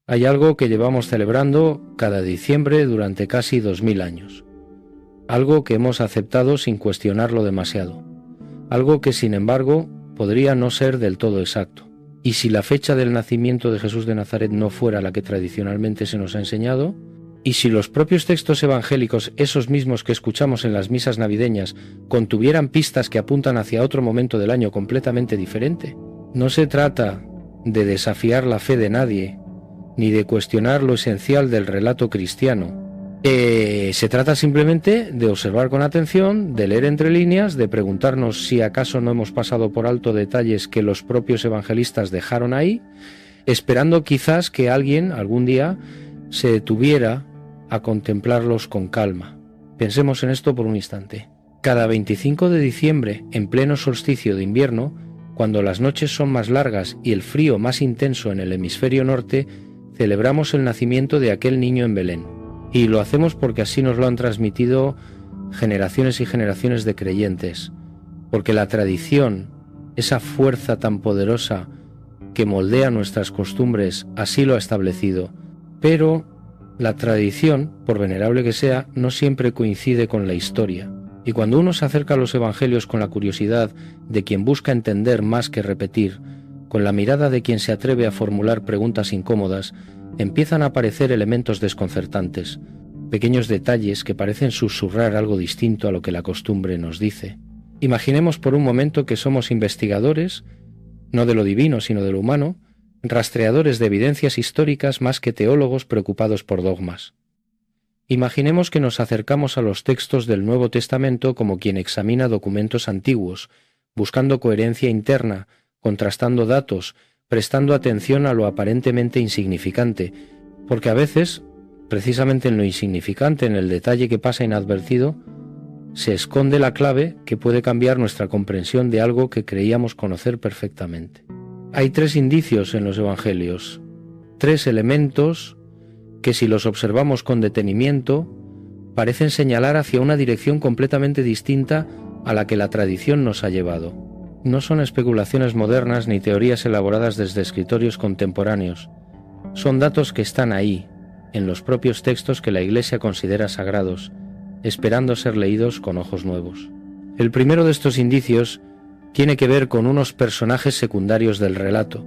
Hay algo que llevamos celebrando cada diciembre durante casi 2000 años. Algo que hemos aceptado sin cuestionarlo demasiado. Algo que, sin embargo, podría no ser del todo exacto. Y si la fecha del nacimiento de Jesús de Nazaret no fuera la que tradicionalmente se nos ha enseñado, y si los propios textos evangélicos, esos mismos que escuchamos en las misas navideñas, contuvieran pistas que apuntan hacia otro momento del año completamente diferente, no se trata de desafiar la fe de nadie, ni de cuestionar lo esencial del relato cristiano. Se trata simplemente de observar con atención, de leer entre líneas, de preguntarnos si acaso no hemos pasado por alto detalles que los propios evangelistas dejaron ahí, esperando quizás que alguien algún día se detuviera a contemplarlos con calma. Pensemos en esto por un instante. Cada 25 de diciembre, en pleno solsticio de invierno, cuando las noches son más largas y el frío más intenso en el hemisferio norte, celebramos el nacimiento de aquel niño en Belén. Y lo hacemos porque así nos lo han transmitido generaciones y generaciones de creyentes, porque la tradición, esa fuerza tan poderosa que moldea nuestras costumbres, así lo ha establecido. Pero la tradición, por venerable que sea, no siempre coincide con la historia. Y cuando uno se acerca a los evangelios con la curiosidad de quien busca entender más que repetir, con la mirada de quien se atreve a formular preguntas incómodas, empiezan a aparecer elementos desconcertantes, pequeños detalles que parecen susurrar algo distinto a lo que la costumbre nos dice. Imaginemos por un momento que somos investigadores, no de lo divino sino de lo humano, rastreadores de evidencias históricas más que teólogos preocupados por dogmas. Imaginemos que nos acercamos a los textos del Nuevo Testamento como quien examina documentos antiguos, buscando coherencia interna, contrastando datos, prestando atención a lo aparentemente insignificante, porque a veces, precisamente en lo insignificante, en el detalle que pasa inadvertido, se esconde la clave que puede cambiar nuestra comprensión de algo que creíamos conocer perfectamente. Hay 3 indicios en los evangelios, 3 elementos que si los observamos con detenimiento parecen señalar hacia una dirección completamente distinta a la que la tradición nos ha llevado. No son especulaciones modernas ni teorías elaboradas desde escritorios contemporáneos. Son datos que están ahí, en los propios textos que la Iglesia considera sagrados, esperando ser leídos con ojos nuevos. El primero de estos indicios tiene que ver con unos personajes secundarios del relato,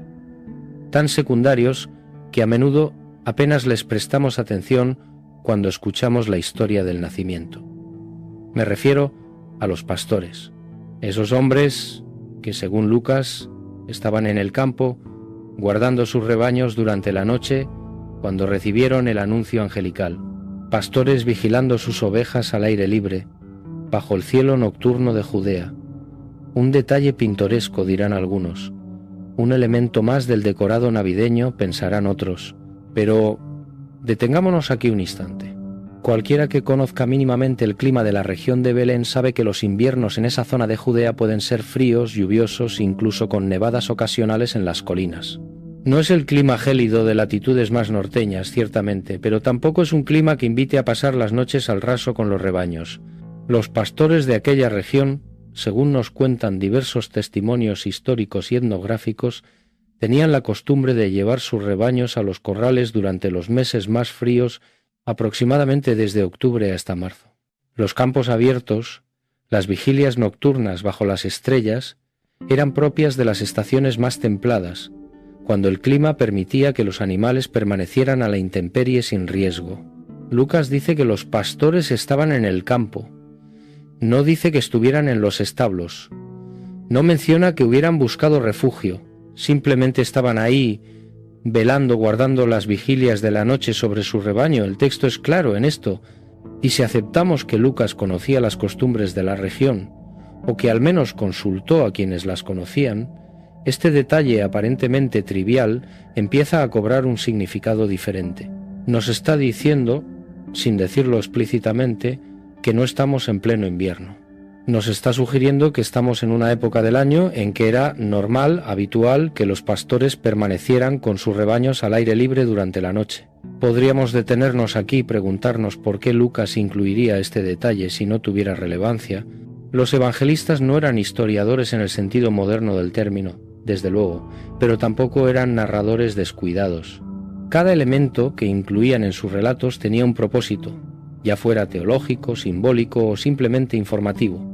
tan secundarios que a menudo apenas les prestamos atención cuando escuchamos la historia del nacimiento. Me refiero a los pastores, esos hombres que, según Lucas, estaban en el campo guardando sus rebaños durante la noche cuando recibieron el anuncio angelical, pastores vigilando sus ovejas al aire libre, bajo el cielo nocturno de Judea. Un detalle pintoresco, dirán algunos, un elemento más del decorado navideño, pensarán otros, pero detengámonos aquí un instante. Cualquiera que conozca mínimamente el clima de la región de Belén sabe que los inviernos en esa zona de Judea pueden ser fríos, lluviosos, incluso con nevadas ocasionales en las colinas. No es el clima gélido de latitudes más norteñas, ciertamente, pero tampoco es un clima que invite a pasar las noches al raso con los rebaños. Los pastores de aquella región, según nos cuentan diversos testimonios históricos y etnográficos, tenían la costumbre de llevar sus rebaños a los corrales durante los meses más fríos, aproximadamente desde octubre hasta marzo. Los campos abiertos, las vigilias nocturnas bajo las estrellas, eran propias de las estaciones más templadas, cuando el clima permitía que los animales permanecieran a la intemperie sin riesgo. Lucas dice que los pastores estaban en el campo. No dice que estuvieran en los establos. No menciona que hubieran buscado refugio. Simplemente estaban ahí, velando, guardando las vigilias de la noche sobre su rebaño. El texto es claro en esto. Y si aceptamos que Lucas conocía las costumbres de la región, o que al menos consultó a quienes las conocían, este detalle aparentemente trivial empieza a cobrar un significado diferente. Nos está diciendo, sin decirlo explícitamente, que no estamos en pleno invierno. Nos está sugiriendo que estamos en una época del año en que era normal, habitual, que los pastores permanecieran con sus rebaños al aire libre durante la noche. Podríamos detenernos aquí y preguntarnos por qué Lucas incluiría este detalle si no tuviera relevancia. Los evangelistas no eran historiadores en el sentido moderno del término, desde luego, pero tampoco eran narradores descuidados. Cada elemento que incluían en sus relatos tenía un propósito, ya fuera teológico, simbólico o simplemente informativo.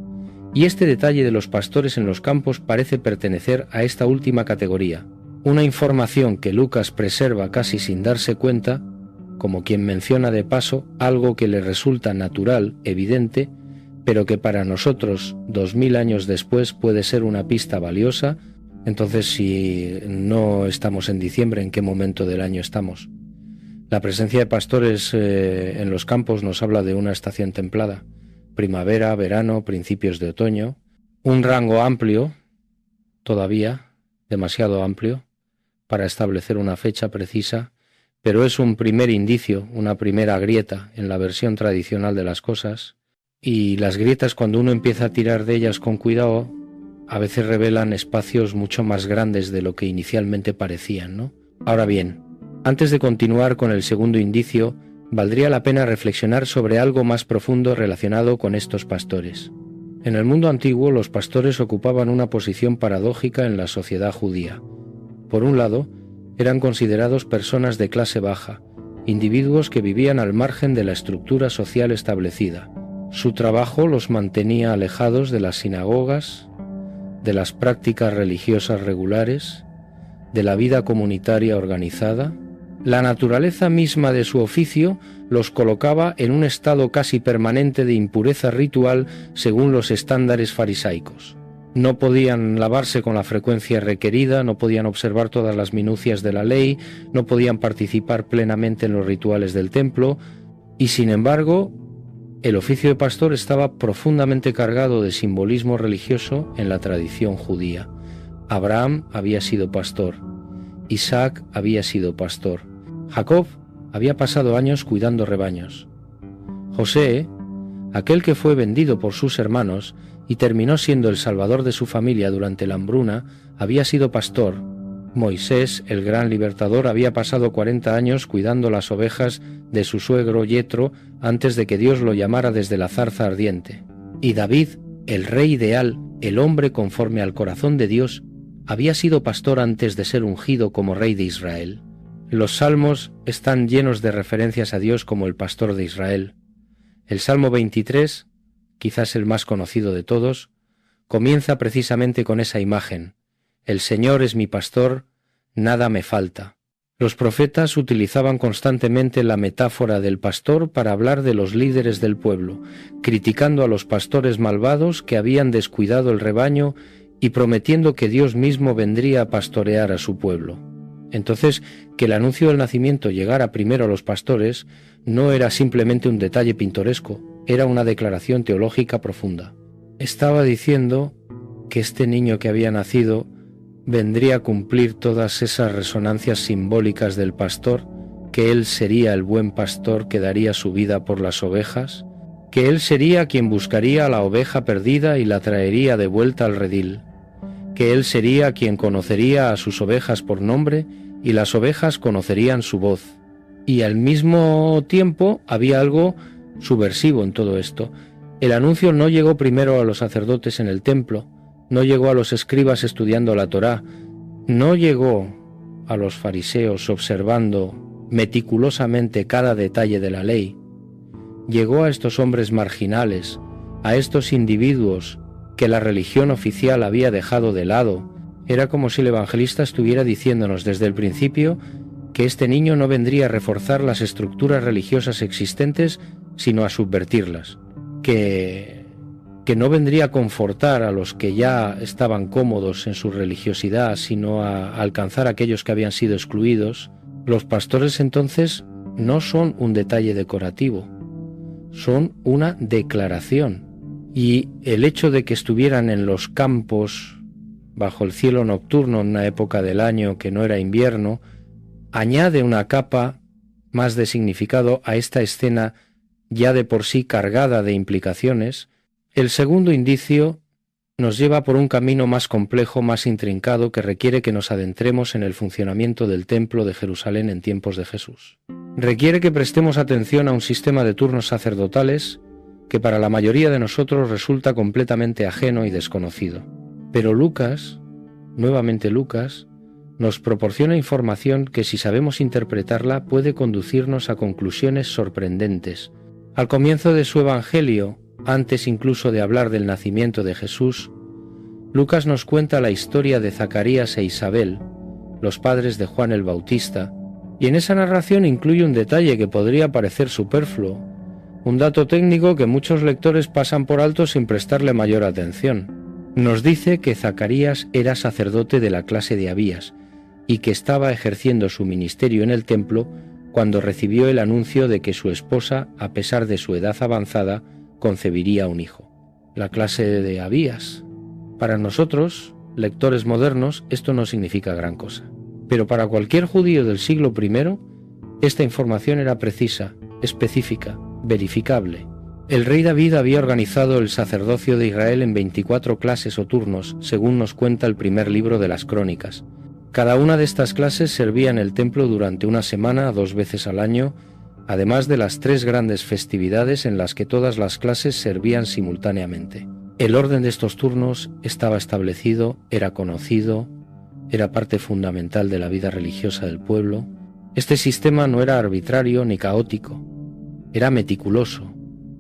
Y este detalle de los pastores en los campos parece pertenecer a esta última categoría, una información que Lucas preserva casi sin darse cuenta, como quien menciona de paso algo que le resulta natural, evidente, pero que para nosotros 2000 años después puede ser una pista valiosa. Entonces, si no estamos en diciembre, ¿en qué momento del año estamos? La presencia de pastores en los campos nos habla de una estación templada, primavera, verano, principios de otoño, un rango amplio, todavía demasiado amplio, para establecer una fecha precisa, pero es un primer indicio, una primera grieta en la versión tradicional de las cosas, y las grietas, cuando uno empieza a tirar de ellas con cuidado, a veces revelan espacios mucho más grandes de lo que inicialmente parecían, ¿no? Ahora bien, antes de continuar con el segundo indicio, valdría la pena reflexionar sobre algo más profundo relacionado con estos pastores. En el mundo antiguo, los pastores ocupaban una posición paradójica en la sociedad judía. Por un lado, eran considerados personas de clase baja, individuos que vivían al margen de la estructura social establecida. Su trabajo los mantenía alejados de las sinagogas, de las prácticas religiosas regulares, de la vida comunitaria organizada. La naturaleza misma de su oficio los colocaba en un estado casi permanente de impureza ritual según los estándares farisaicos. No podían lavarse con la frecuencia requerida, no podían observar todas las minucias de la ley, no podían participar plenamente en los rituales del templo, y sin embargo, el oficio de pastor estaba profundamente cargado de simbolismo religioso en la tradición judía. Abraham había sido pastor, Isaac había sido pastor, Jacob había pasado años cuidando rebaños. José, aquel que fue vendido por sus hermanos y terminó siendo el salvador de su familia durante la hambruna, había sido pastor. Moisés, el gran libertador, había pasado 40 años cuidando las ovejas de su suegro Yetro antes de que Dios lo llamara desde la zarza ardiente. Y David, el rey ideal, el hombre conforme al corazón de Dios, había sido pastor antes de ser ungido como rey de Israel. Los salmos están llenos de referencias a Dios como el pastor de Israel. El Salmo 23, quizás el más conocido de todos, comienza precisamente con esa imagen: el Señor es mi pastor, nada me falta. Los profetas utilizaban constantemente la metáfora del pastor para hablar de los líderes del pueblo, criticando a los pastores malvados que habían descuidado el rebaño y prometiendo que Dios mismo vendría a pastorear a su pueblo. Entonces, que el anuncio del nacimiento llegara primero a los pastores no era simplemente un detalle pintoresco, era una declaración teológica profunda. Estaba diciendo que este niño que había nacido vendría a cumplir todas esas resonancias simbólicas del pastor, que él sería el buen pastor que daría su vida por las ovejas, que él sería quien buscaría a la oveja perdida y la traería de vuelta al redil, que él sería quien conocería a sus ovejas por nombre y las ovejas conocerían su voz. Y al mismo tiempo había algo subversivo en todo esto. El anuncio no llegó primero a los sacerdotes en el templo, no llegó a los escribas estudiando la Torá, no llegó a los fariseos observando meticulosamente cada detalle de la ley. Llegó a estos hombres marginales, a estos individuos que la religión oficial había dejado de lado. Era como si el evangelista estuviera diciéndonos desde el principio que este niño no vendría a reforzar las estructuras religiosas existentes, sino a subvertirlas, que no vendría a confortar a los que ya estaban cómodos en su religiosidad, sino a alcanzar a aquellos que habían sido excluidos. Los pastores entonces no son un detalle decorativo, son una declaración. Y el hecho de que estuvieran en los campos, bajo el cielo nocturno en una época del año que no era invierno, añade una capa más de significado a esta escena ya de por sí cargada de implicaciones. El segundo indicio nos lleva por un camino más complejo, más intrincado, que requiere que nos adentremos en el funcionamiento del templo de Jerusalén en tiempos de Jesús. Requiere que prestemos atención a un sistema de turnos sacerdotales que para la mayoría de nosotros resulta completamente ajeno y desconocido. Pero Lucas, nuevamente Lucas, nos proporciona información que, si sabemos interpretarla, puede conducirnos a conclusiones sorprendentes. Al comienzo de su Evangelio, antes incluso de hablar del nacimiento de Jesús, Lucas nos cuenta la historia de Zacarías e Isabel, los padres de Juan el Bautista, y en esa narración incluye un detalle que podría parecer superfluo, un dato técnico que muchos lectores pasan por alto sin prestarle mayor atención. Nos dice que Zacarías era sacerdote de la clase de Abías y que estaba ejerciendo su ministerio en el templo cuando recibió el anuncio de que su esposa, a pesar de su edad avanzada, concebiría un hijo. La clase de Abías. Para nosotros, lectores modernos, esto no significa gran cosa. Pero para cualquier judío del siglo I, esta información era precisa, específica, verificable. El rey David había organizado el sacerdocio de Israel en 24 clases o turnos, según nos cuenta el primer libro de las Crónicas. Cada una de estas clases servía en el templo durante una semana, 2 veces al año, además de las 3 grandes festividades en las que todas las clases servían simultáneamente. El orden de estos turnos estaba establecido, era conocido, era parte fundamental de la vida religiosa del pueblo. Este sistema no era arbitrario ni caótico, era meticuloso,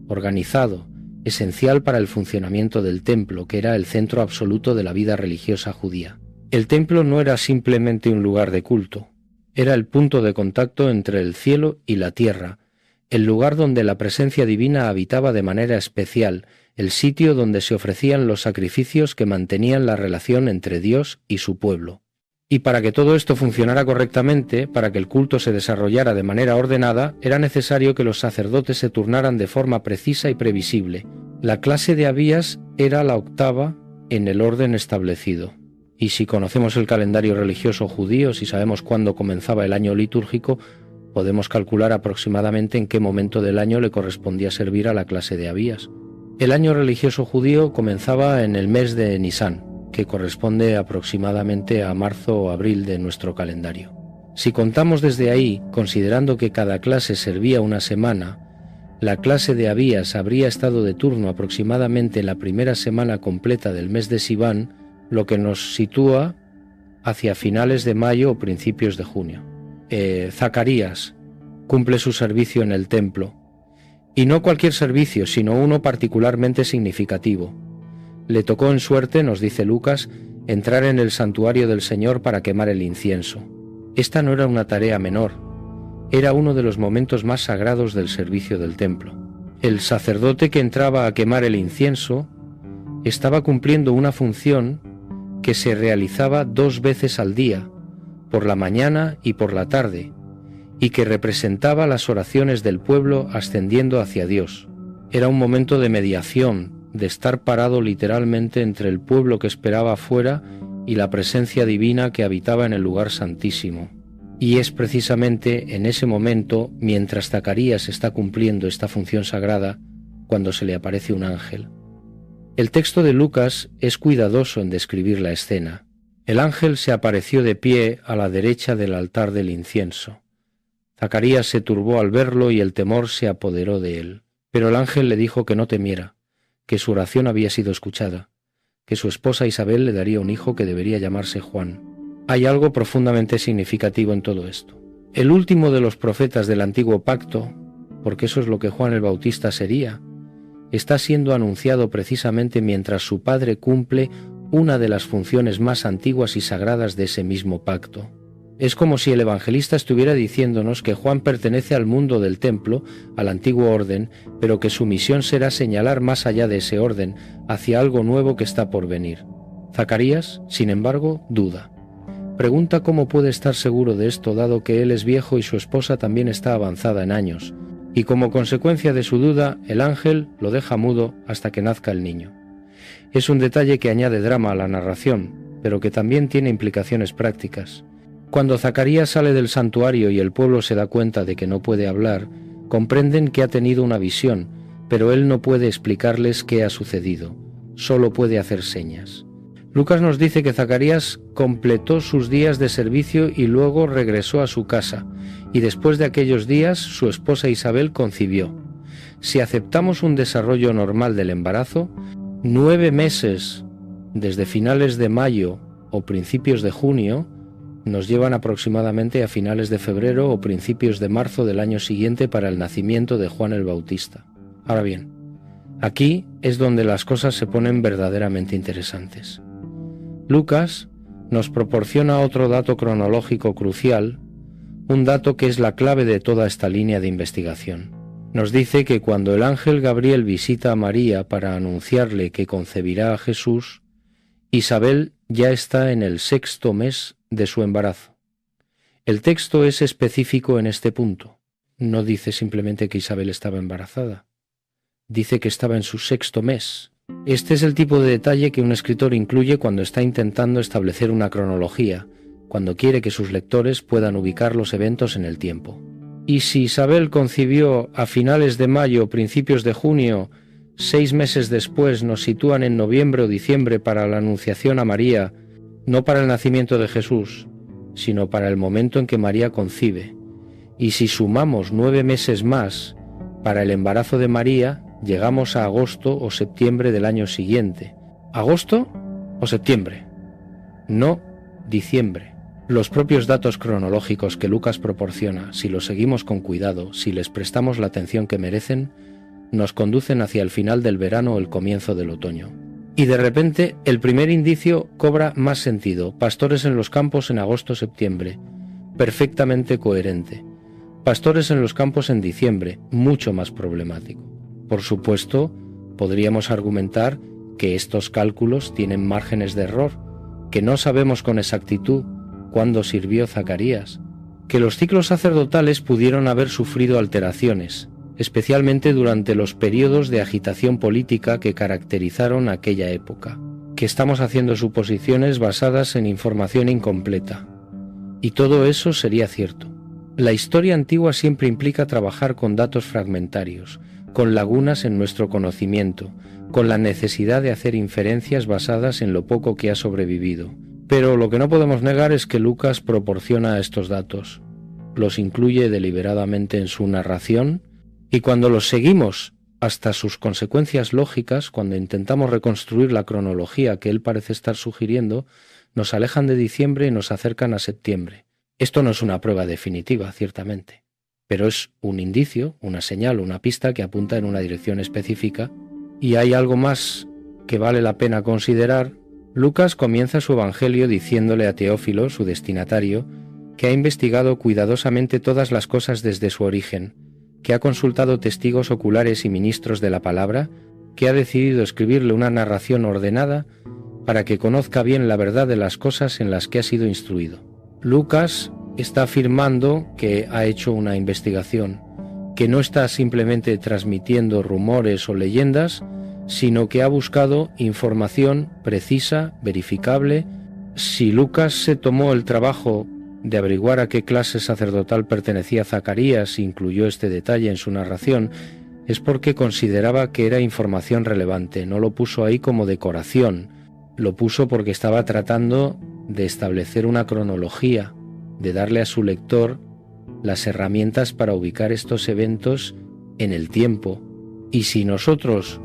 organizado, esencial para el funcionamiento del templo, que era el centro absoluto de la vida religiosa judía. El templo no era simplemente un lugar de culto, era el punto de contacto entre el cielo y la tierra, el lugar donde la presencia divina habitaba de manera especial, el sitio donde se ofrecían los sacrificios que mantenían la relación entre Dios y su pueblo. Y para que todo esto funcionara correctamente, para que el culto se desarrollara de manera ordenada, era necesario que los sacerdotes se turnaran de forma precisa y previsible. La clase de Abías era la octava en el orden establecido. Y si conocemos el calendario religioso judío, si sabemos cuándo comenzaba el año litúrgico, podemos calcular aproximadamente en qué momento del año le correspondía servir a la clase de Abías. El año religioso judío comenzaba en el mes de Nisán, que corresponde aproximadamente a marzo o abril de nuestro calendario. Si contamos desde ahí, considerando que cada clase servía una semana, la clase de Abías habría estado de turno aproximadamente en la primera semana completa del mes de Siván, lo que nos sitúa hacia finales de mayo o principios de junio. Zacarías cumple su servicio en el templo, y no cualquier servicio, sino uno particularmente significativo. Le tocó en suerte, nos dice Lucas, entrar en el santuario del Señor para quemar el incienso. Esta no era una tarea menor, era uno de los momentos más sagrados del servicio del templo. El sacerdote que entraba a quemar el incienso estaba cumpliendo una función que se realizaba 2 veces al día, por la mañana y por la tarde, y que representaba las oraciones del pueblo ascendiendo hacia Dios. Era un momento de mediación, de estar parado literalmente entre el pueblo que esperaba afuera y la presencia divina que habitaba en el lugar santísimo. Y es precisamente en ese momento, mientras Zacarías está cumpliendo esta función sagrada, cuando se le aparece un ángel. El texto de Lucas es cuidadoso en describir la escena. El ángel se apareció de pie a la derecha del altar del incienso. Zacarías se turbó al verlo y el temor se apoderó de él. Pero el ángel le dijo que no temiera, que su oración había sido escuchada, que su esposa Isabel le daría un hijo que debería llamarse Juan. Hay algo profundamente significativo en todo esto. El último de los profetas del antiguo pacto, porque eso es lo que Juan el Bautista sería, está siendo anunciado precisamente mientras su padre cumple una de las funciones más antiguas y sagradas de ese mismo pacto. Es como si el evangelista estuviera diciéndonos que Juan pertenece al mundo del templo, al antiguo orden, pero que su misión será señalar más allá de ese orden, hacia algo nuevo que está por venir. Zacarías, sin embargo, duda. Pregunta cómo puede estar seguro de esto dado que él es viejo y su esposa también está avanzada en años, y como consecuencia de su duda, el ángel lo deja mudo hasta que nazca el niño. Es un detalle que añade drama a la narración, pero que también tiene implicaciones prácticas. Cuando Zacarías sale del santuario y el pueblo se da cuenta de que no puede hablar, comprenden que ha tenido una visión, pero él no puede explicarles qué ha sucedido, solo puede hacer señas. Lucas nos dice que Zacarías completó sus días de servicio y luego regresó a su casa, y después de aquellos días su esposa Isabel concibió. Si aceptamos un desarrollo normal del embarazo, 9 meses desde finales de mayo o principios de junio, nos llevan aproximadamente a finales de febrero o principios de marzo del año siguiente para el nacimiento de Juan el Bautista. Ahora bien, aquí es donde las cosas se ponen verdaderamente interesantes. Lucas nos proporciona otro dato cronológico crucial, un dato que es la clave de toda esta línea de investigación. Nos dice que cuando el ángel Gabriel visita a María para anunciarle que concebirá a Jesús, Isabel ya está en el 6º mes de su embarazo. El texto es específico en este punto. No dice simplemente que Isabel estaba embarazada. Dice que estaba en su 6º mes. Este es el tipo de detalle que un escritor incluye cuando está intentando establecer una cronología, cuando quiere que sus lectores puedan ubicar los eventos en el tiempo. Y si Isabel concibió a finales de mayo o principios de junio, 6 meses después nos sitúan en noviembre o diciembre para la anunciación a María, no para el nacimiento de Jesús, sino para el momento en que María concibe. Y si sumamos 9 meses más para el embarazo de María, llegamos a agosto o septiembre del año siguiente. ¿Agosto o septiembre? No diciembre. Los propios datos cronológicos que Lucas proporciona, si los seguimos con cuidado, si les prestamos la atención que merecen, nos conducen hacia el final del verano o el comienzo del otoño. Y de repente el primer indicio cobra más sentido. Pastores en los campos en agosto-septiembre. Perfectamente coherente. Pastores en los campos en diciembre. Mucho más problemático. Por supuesto, podríamos argumentar que estos cálculos tienen márgenes de error, que no sabemos con exactitud cuándo sirvió Zacarías, que los ciclos sacerdotales pudieron haber sufrido alteraciones, especialmente durante los periodos de agitación política que caracterizaron aquella época, que estamos haciendo suposiciones basadas en información incompleta. Y todo eso sería cierto. La historia antigua siempre implica trabajar con datos fragmentarios, con lagunas en nuestro conocimiento, con la necesidad de hacer inferencias basadas en lo poco que ha sobrevivido. Pero lo que no podemos negar es que Lucas proporciona estos datos, los incluye deliberadamente en su narración, y cuando los seguimos hasta sus consecuencias lógicas, cuando intentamos reconstruir la cronología que él parece estar sugiriendo, nos alejan de diciembre y nos acercan a septiembre. Esto no es una prueba definitiva, ciertamente, pero es un indicio, una señal, una pista que apunta en una dirección específica, y hay algo más que vale la pena considerar. Lucas comienza su evangelio diciéndole a Teófilo, su destinatario, que ha investigado cuidadosamente todas las cosas desde su origen, que ha consultado testigos oculares y ministros de la palabra, que ha decidido escribirle una narración ordenada para que conozca bien la verdad de las cosas en las que ha sido instruido. Lucas está afirmando que ha hecho una investigación, que no está simplemente transmitiendo rumores o leyendas, sino que ha buscado información precisa, verificable. Si Lucas se tomó el trabajo de averiguar a qué clase sacerdotal pertenecía Zacarías e incluyó este detalle en su narración, es porque consideraba que era información relevante, no lo puso ahí como decoración, lo puso porque estaba tratando de establecer una cronología, de darle a su lector las herramientas para ubicar estos eventos en el tiempo. Y si nosotros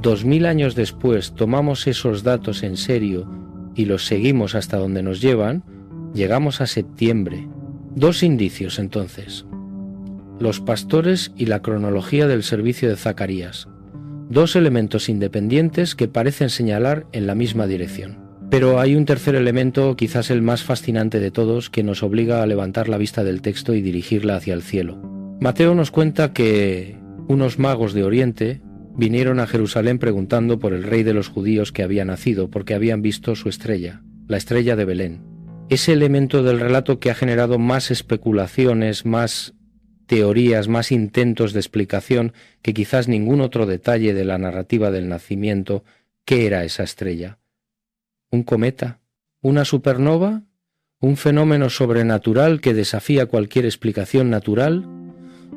2000 años después tomamos esos datos en serio y los seguimos hasta donde nos llevan, llegamos a septiembre. 2 indicios entonces: los pastores y la cronología del servicio de Zacarías. 2 elementos independientes que parecen señalar en la misma dirección. Pero hay un tercer elemento, quizás el más fascinante de todos, que nos obliga a levantar la vista del texto y dirigirla hacia el cielo. Mateo nos cuenta que unos magos de Oriente vinieron a Jerusalén preguntando por el rey de los judíos que había nacido, porque habían visto su estrella, la estrella de Belén. Ese elemento del relato que ha generado más especulaciones, más teorías, más intentos de explicación que quizás ningún otro detalle de la narrativa del nacimiento. ¿Qué era esa estrella? ¿Un cometa? ¿Una supernova? ¿Un fenómeno sobrenatural que desafía cualquier explicación natural?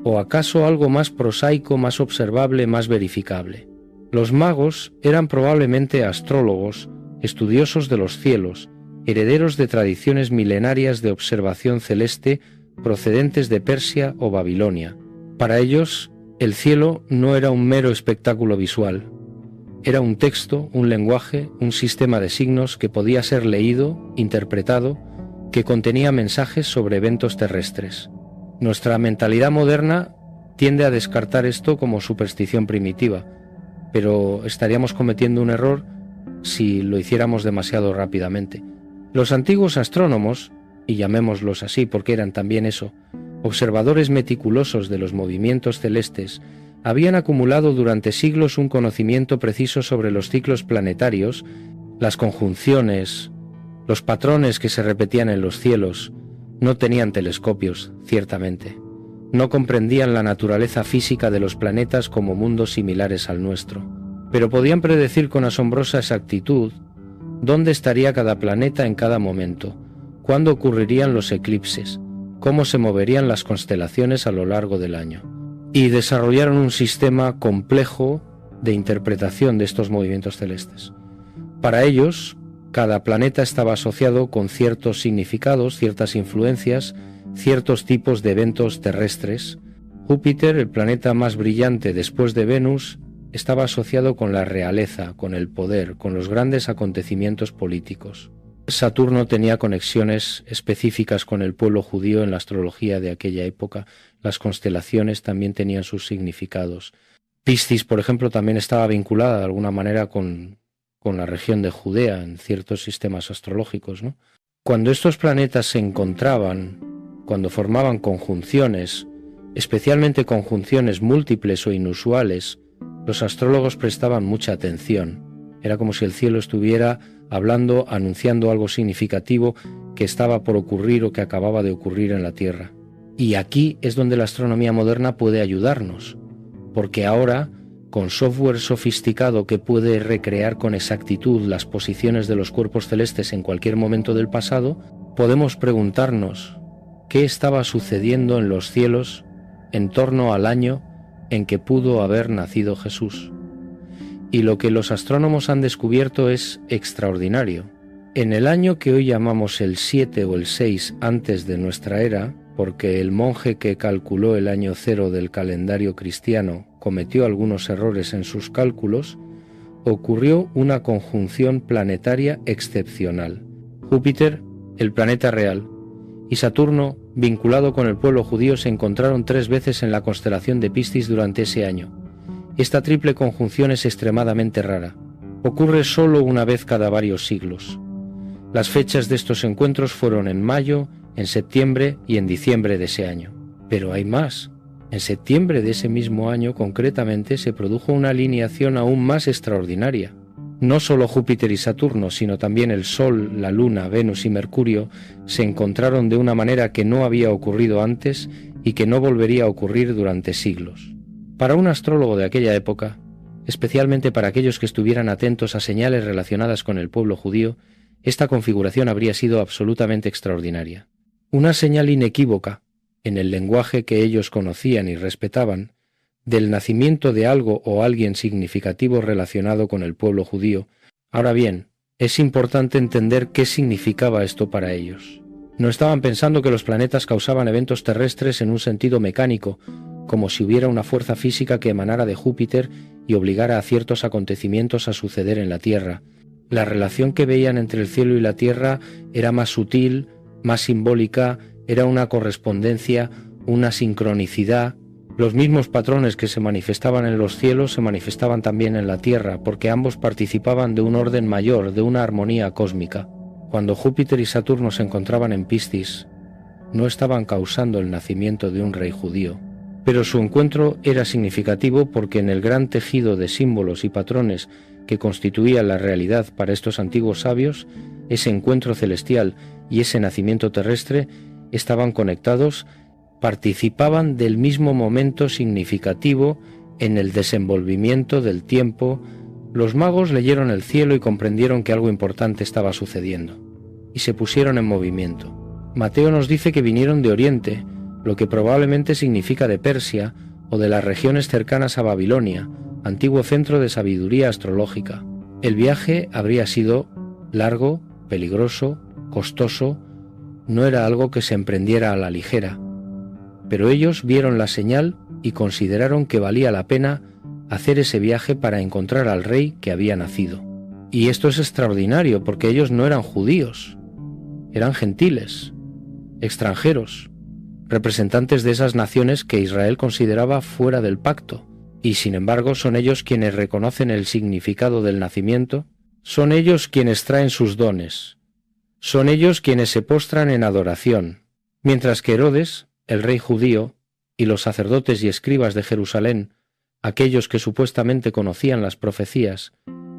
¿O acaso algo más prosaico, más observable, más verificable? Los magos eran probablemente astrólogos, estudiosos de los cielos, herederos de tradiciones milenarias de observación celeste procedentes de Persia o Babilonia. Para ellos, el cielo no era un mero espectáculo visual. Era un texto, un lenguaje, un sistema de signos que podía ser leído, interpretado que contenía mensajes sobre eventos terrestres. Nuestra mentalidad moderna tiende a descartar esto como superstición primitiva, pero estaríamos cometiendo un error si lo hiciéramos demasiado rápidamente. Los antiguos astrónomos, y llamémoslos así porque eran también eso, observadores meticulosos de los movimientos celestes, habían acumulado durante siglos un conocimiento preciso sobre los ciclos planetarios, las conjunciones, los patrones que se repetían en los cielos. No tenían telescopios, ciertamente. No comprendían la naturaleza física de los planetas como mundos similares al nuestro, pero podían predecir con asombrosa exactitud dónde estaría cada planeta en cada momento, cuándo ocurrirían los eclipses, cómo se moverían las constelaciones a lo largo del año. Y desarrollaron un sistema complejo de interpretación de estos movimientos celestes. Para ellos, cada planeta estaba asociado con ciertos significados, ciertas influencias, ciertos tipos de eventos terrestres. Júpiter, el planeta más brillante después de Venus, estaba asociado con la realeza, con el poder, con los grandes acontecimientos políticos. Saturno tenía conexiones específicas con el pueblo judío en la astrología de aquella época. Las constelaciones también tenían sus significados. Piscis, por ejemplo, también estaba vinculada de alguna manera con la región de Judea en ciertos sistemas astrológicos, ¿no? Cuando estos planetas se encontraban, cuando formaban conjunciones, especialmente conjunciones múltiples o inusuales, los astrólogos prestaban mucha atención. Era como si el cielo estuviera hablando, anunciando algo significativo que estaba por ocurrir o que acababa de ocurrir en la Tierra. Y aquí es donde la astronomía moderna puede ayudarnos, porque ahora, con software sofisticado que puede recrear con exactitud las posiciones de los cuerpos celestes en cualquier momento del pasado, podemos preguntarnos qué estaba sucediendo en los cielos en torno al año en que pudo haber nacido Jesús. Y lo que los astrónomos han descubierto es extraordinario. En el año que hoy llamamos el 7 o el 6 antes de nuestra era, porque el monje que calculó el año cero del calendario cristiano cometió algunos errores en sus cálculos, ocurrió una conjunción planetaria excepcional. Júpiter, el planeta real, y Saturno, vinculado con el pueblo judío, se encontraron 3 veces en la constelación de Piscis durante ese año. Esta triple conjunción es extremadamente rara. Ocurre solo una vez cada varios siglos. Las fechas de estos encuentros fueron en mayo, en septiembre y en diciembre de ese año. Pero hay más. En septiembre de ese mismo año, concretamente, se produjo una alineación aún más extraordinaria. No solo Júpiter y Saturno, sino también el Sol, la Luna, Venus y Mercurio se encontraron de una manera que no había ocurrido antes y que no volvería a ocurrir durante siglos. Para un astrólogo de aquella época, especialmente para aquellos que estuvieran atentos a señales relacionadas con el pueblo judío, esta configuración habría sido absolutamente extraordinaria. Una señal inequívoca, en el lenguaje que ellos conocían y respetaban, del nacimiento de algo o alguien significativo relacionado con el pueblo judío. Ahora bien, es importante entender qué significaba esto para ellos. No estaban pensando que los planetas causaban eventos terrestres en un sentido mecánico, como si hubiera una fuerza física que emanara de Júpiter y obligara a ciertos acontecimientos a suceder en la Tierra. La relación que veían entre el cielo y la Tierra era más sutil, más simbólica, era una correspondencia, una sincronicidad. Los mismos patrones que se manifestaban en los cielos se manifestaban también en la Tierra, porque ambos participaban de un orden mayor, de una armonía cósmica. Cuando Júpiter y Saturno se encontraban en Piscis, no estaban causando el nacimiento de un rey judío, pero su encuentro era significativo porque en el gran tejido de símbolos y patrones que constituía la realidad para estos antiguos sabios, ese encuentro celestial y ese nacimiento terrestre estaban conectados, participaban del mismo momento significativo en el desenvolvimiento del tiempo. Los magos leyeron el cielo y comprendieron que algo importante estaba sucediendo, y se pusieron en movimiento. Mateo nos dice que vinieron de Oriente, lo que probablemente significa de Persia o de las regiones cercanas a Babilonia, antiguo centro de sabiduría astrológica. El viaje habría sido largo, peligroso, costoso, no era algo que se emprendiera a la ligera, pero ellos vieron la señal y consideraron que valía la pena hacer ese viaje para encontrar al rey que había nacido. Y esto es extraordinario porque ellos no eran judíos. eran gentiles, extranjeros, representantes de esas naciones que Israel consideraba fuera del pacto, y sin embargo son ellos quienes reconocen el significado del nacimiento, son ellos quienes traen sus dones, son ellos quienes se postran en adoración, mientras que Herodes, el rey judío, y los sacerdotes y escribas de Jerusalén, aquellos que supuestamente conocían las profecías,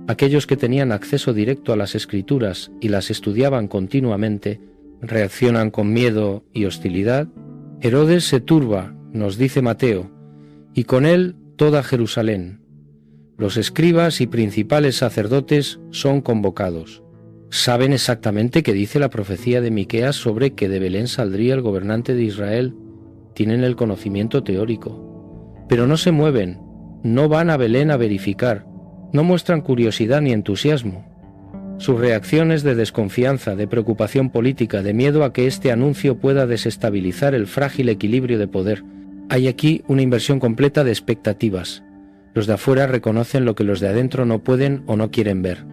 aquellos que tenían acceso directo a las Escrituras y las estudiaban continuamente, reaccionan con miedo y hostilidad. Herodes se turba, nos dice Mateo, y con él toda Jerusalén. Los escribas y principales sacerdotes son convocados. Saben exactamente qué dice la profecía de Miqueas sobre que de Belén saldría el gobernante de Israel. Tienen el conocimiento teórico. Pero no se mueven, no van a Belén a verificar, no muestran curiosidad ni entusiasmo. Sus reacciones de desconfianza, de preocupación política, de miedo a que este anuncio pueda desestabilizar el frágil equilibrio de poder. Hay aquí una inversión completa de expectativas. Los de afuera reconocen lo que los de adentro no pueden o no quieren ver.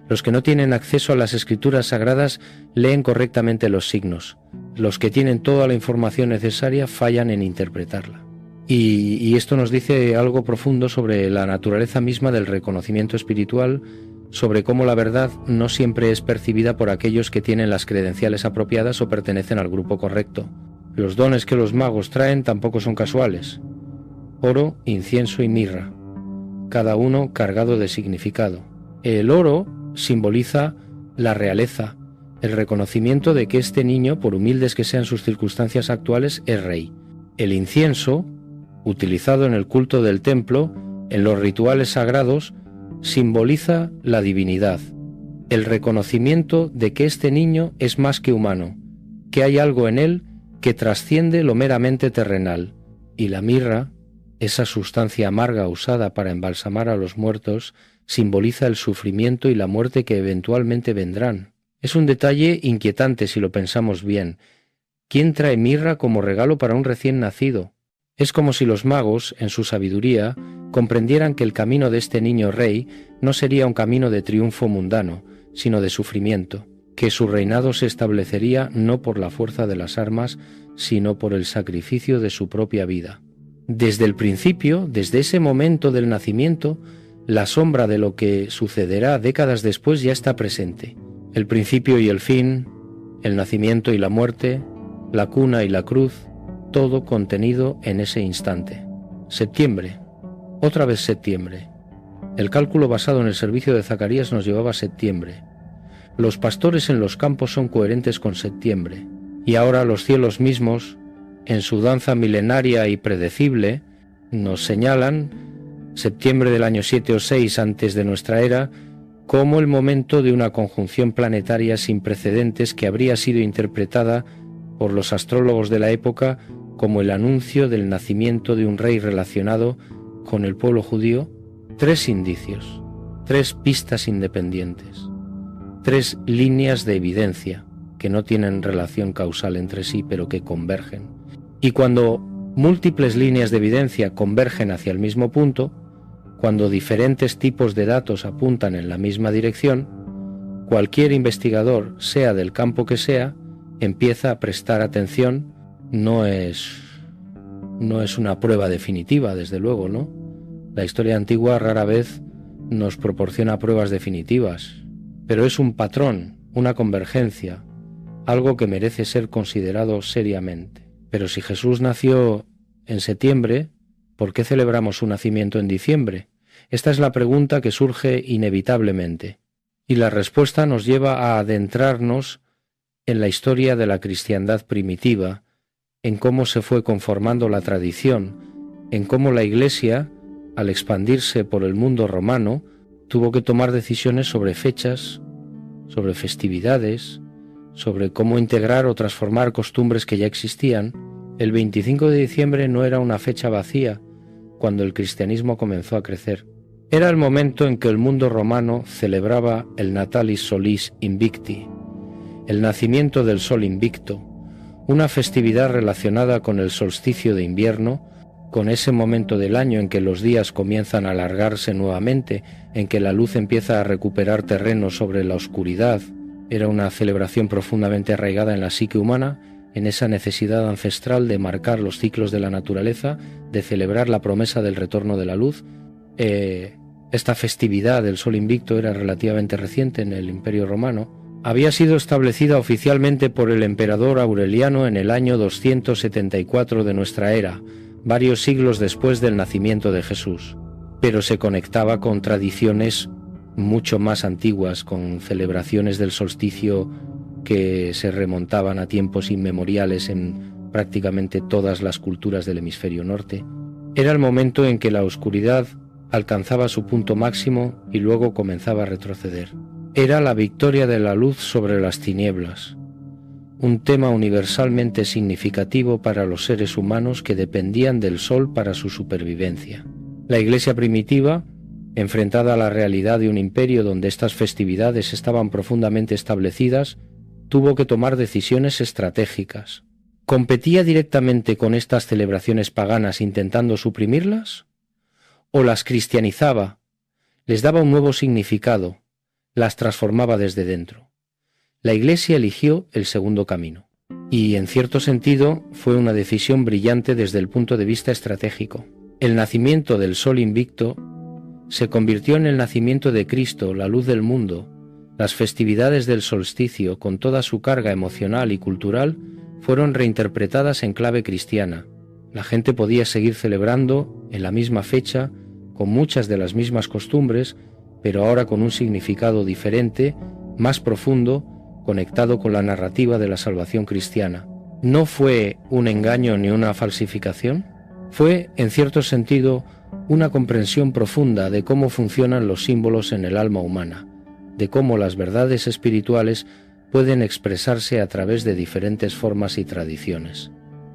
Los que no tienen acceso a las escrituras sagradas leen correctamente los signos. Los que tienen toda la información necesaria fallan en interpretarla. Y esto nos dice algo profundo sobre la naturaleza misma del reconocimiento espiritual, sobre cómo la verdad no siempre es percibida por aquellos que tienen las credenciales apropiadas o pertenecen al grupo correcto. Los dones que los magos traen tampoco son casuales. Oro, incienso y mirra, cada uno cargado de significado. El oro simboliza la realeza, el reconocimiento de que este niño, por humildes que sean sus circunstancias actuales, es rey. El incienso, utilizado en el culto del templo, en los rituales sagrados, simboliza la divinidad, el reconocimiento de que este niño es más que humano, que hay algo en él que trasciende lo meramente terrenal, y la mirra, esa sustancia amarga usada para embalsamar a los muertos, simboliza el sufrimiento y la muerte que eventualmente vendrán. Es un detalle inquietante si lo pensamos bien. ¿Quién trae mirra como regalo para un recién nacido? Es como si los magos, en su sabiduría, comprendieran que el camino de este niño rey no sería un camino de triunfo mundano, sino de sufrimiento, que su reinado se establecería no por la fuerza de las armas, sino por el sacrificio de su propia vida. Desde el principio, desde ese momento del nacimiento, la sombra de lo que sucederá décadas después ya está presente. El principio y el fin, el nacimiento y la muerte, la cuna y la cruz, todo contenido en ese instante. Septiembre, otra vez septiembre. El cálculo basado en el servicio de Zacarías nos llevaba a septiembre. Los pastores en los campos son coherentes con septiembre. Y ahora los cielos mismos, en su danza milenaria y predecible, nos señalan, septiembre del año 7 o 6 antes de nuestra era, como el momento de una conjunción planetaria sin precedentes que habría sido interpretada por los astrólogos de la época como el anuncio del nacimiento de un rey relacionado con el pueblo judío. 3 indicios, 3 pistas independientes, 3 líneas de evidencia que no tienen relación causal entre sí, pero que convergen. Y cuando múltiples líneas de evidencia convergen hacia el mismo punto, cuando diferentes tipos de datos apuntan en la misma dirección, cualquier investigador, sea del campo que sea, empieza a prestar atención. No es una prueba definitiva, desde luego, ¿no? La historia antigua rara vez nos proporciona pruebas definitivas, pero es un patrón, una convergencia, algo que merece ser considerado seriamente. Pero si Jesús nació en septiembre, ¿por qué celebramos su nacimiento en diciembre? Esta es la pregunta que surge inevitablemente, y la respuesta nos lleva a adentrarnos en la historia de la cristiandad primitiva, en cómo se fue conformando la tradición, en cómo la Iglesia, al expandirse por el mundo romano, tuvo que tomar decisiones sobre fechas, sobre festividades, sobre cómo integrar o transformar costumbres que ya existían. El 25 de diciembre no era una fecha vacía cuando el cristianismo comenzó a crecer. Era el momento en que el mundo romano celebraba el Natalis Solis Invicti, el nacimiento del sol invicto, una festividad relacionada con el solsticio de invierno, con ese momento del año en que los días comienzan a alargarse nuevamente, en que la luz empieza a recuperar terreno sobre la oscuridad, Era una celebración profundamente arraigada en la psique humana, en esa necesidad ancestral de marcar los ciclos de la naturaleza, de celebrar la promesa del retorno de la luz. Esta festividad del Sol Invicto era relativamente reciente en el Imperio Romano. Había sido establecida oficialmente por el emperador Aureliano en el año 274 de nuestra era, varios siglos después del nacimiento de Jesús, pero se conectaba con tradiciones mucho más antiguas, con celebraciones del solsticio que se remontaban a tiempos inmemoriales en prácticamente todas las culturas del hemisferio norte. Era el momento en que la oscuridad alcanzaba su punto máximo y luego comenzaba a retroceder. Era la victoria de la luz sobre las tinieblas, un tema universalmente significativo para los seres humanos que dependían del sol para su supervivencia. La Iglesia primitiva, enfrentada a la realidad de un imperio donde estas festividades estaban profundamente establecidas, tuvo que tomar decisiones estratégicas. ¿Competía directamente con estas celebraciones paganas intentando suprimirlas? ¿O las cristianizaba, les daba un nuevo significado, las transformaba desde dentro? La Iglesia eligió el segundo camino, y en cierto sentido fue una decisión brillante desde el punto de vista estratégico. El nacimiento del Sol Invicto se convirtió en el nacimiento de Cristo, la luz del mundo. Las festividades del solsticio, con toda su carga emocional y cultural, fueron reinterpretadas en clave cristiana. La gente podía seguir celebrando en la misma fecha, con muchas de las mismas costumbres, pero ahora con un significado diferente, más profundo, conectado con la narrativa de la salvación cristiana. ¿No fue un engaño ni una falsificación? Fue, en cierto sentido, una comprensión profunda de cómo funcionan los símbolos en el alma humana, de cómo las verdades espirituales pueden expresarse a través de diferentes formas y tradiciones.